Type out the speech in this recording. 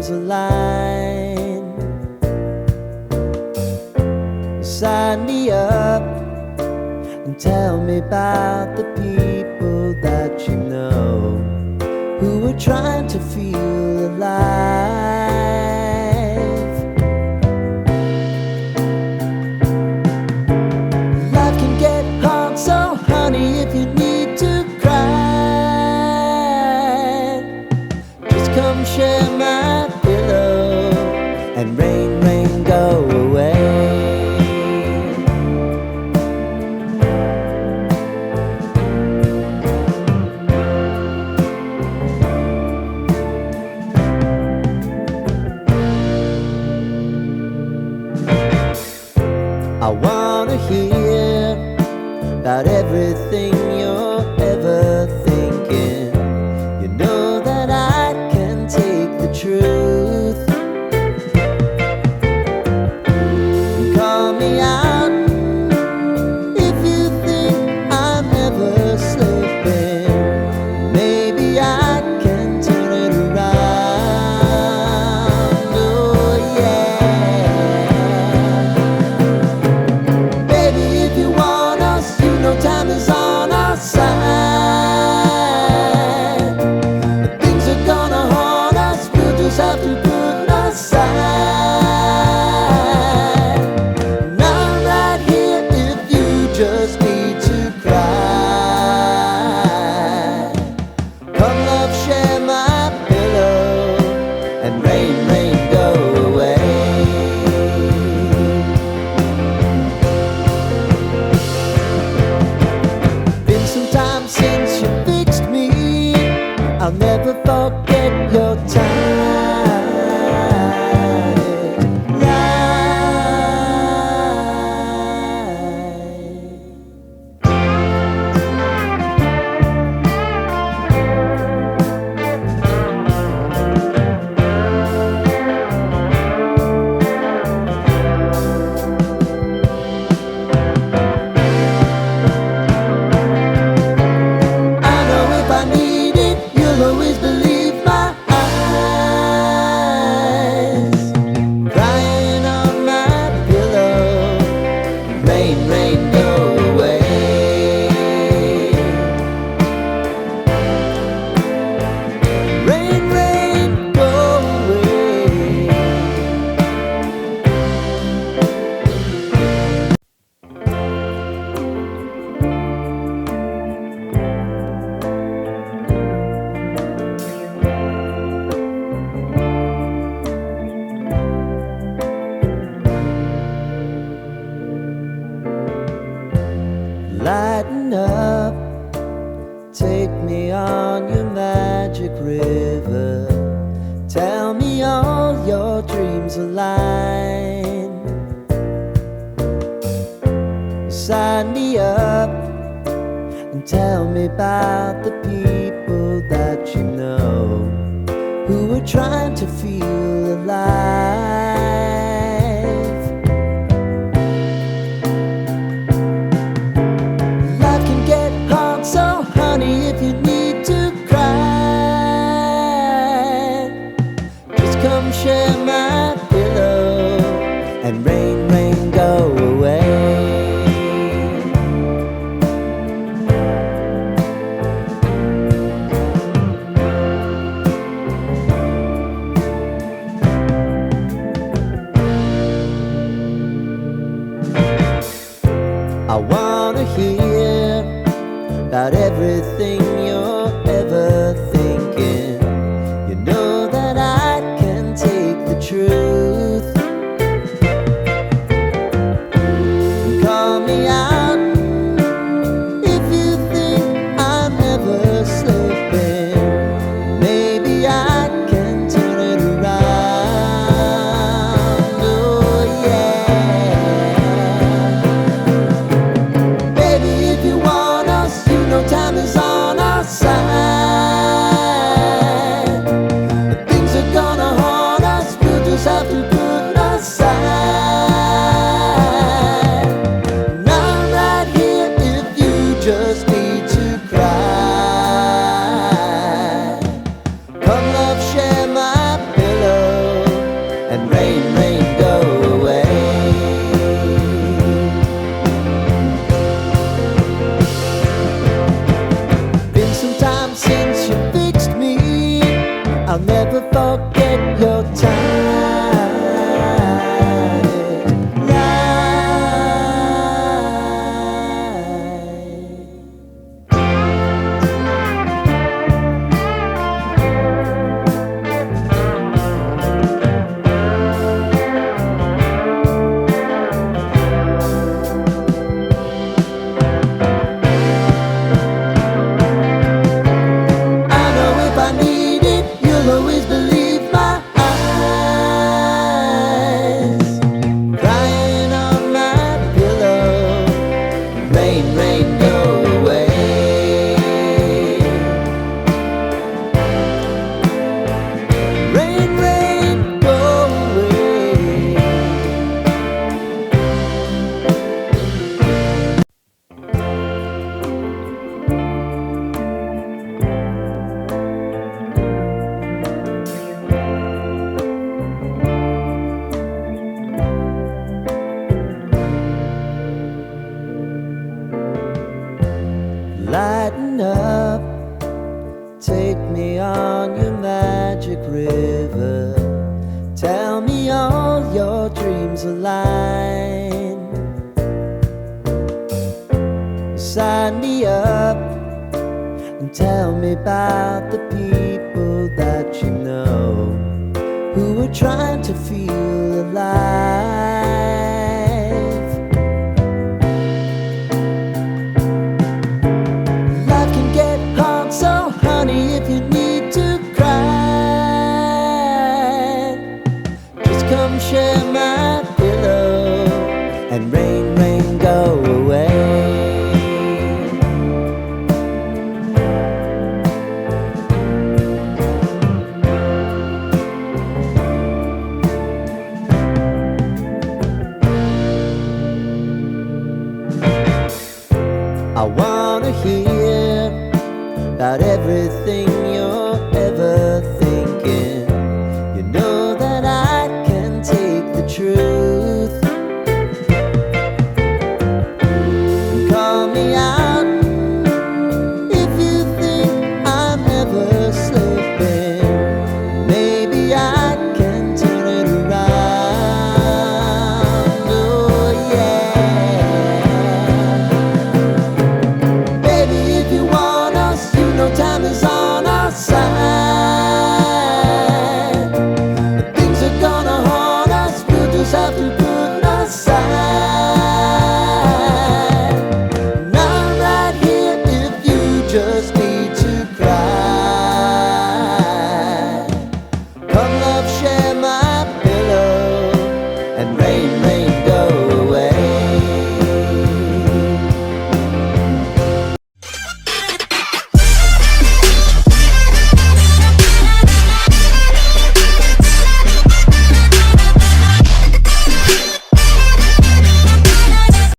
dreams align. Sign me up and tell me about the people that you know who are trying to feel alive. Life can get hard, so honey, if you need to cry, just come share my pillow and rain, rain, go away. I wanna hear about everything you're ever thinking. You know that I can take the truth. Call me out if you think I'm ever slipping. Maybe I can turn it around. Oh yeah. Time is on our side. Things are gonna haunt us, we'll just have to put aside. And I'm right here if you just need to cry. Come love, share my pillow and rain, rain, go away. Since you fixed me, I'll never forget your lighten up, take me on your magic river. Tell me all your dreams align. Sign me up and tell me about the people that you know who are trying to feel alive. So honey, if you need to cry, just come share my pillow and rain, rain, go away. I wanna hear about everything you're ever thinking. You know that I can take the truth. Call me out if you think I'm ever slipping. Maybe I can turn it around. Oh yeah. Baby, if you want us, you know time is on our sign me up and tell me about the people that you know who are trying to feel alive. Life can get hard, so honey, if you need to cry, just come share my pillow and rain, rain, go away. I wanna hear about everything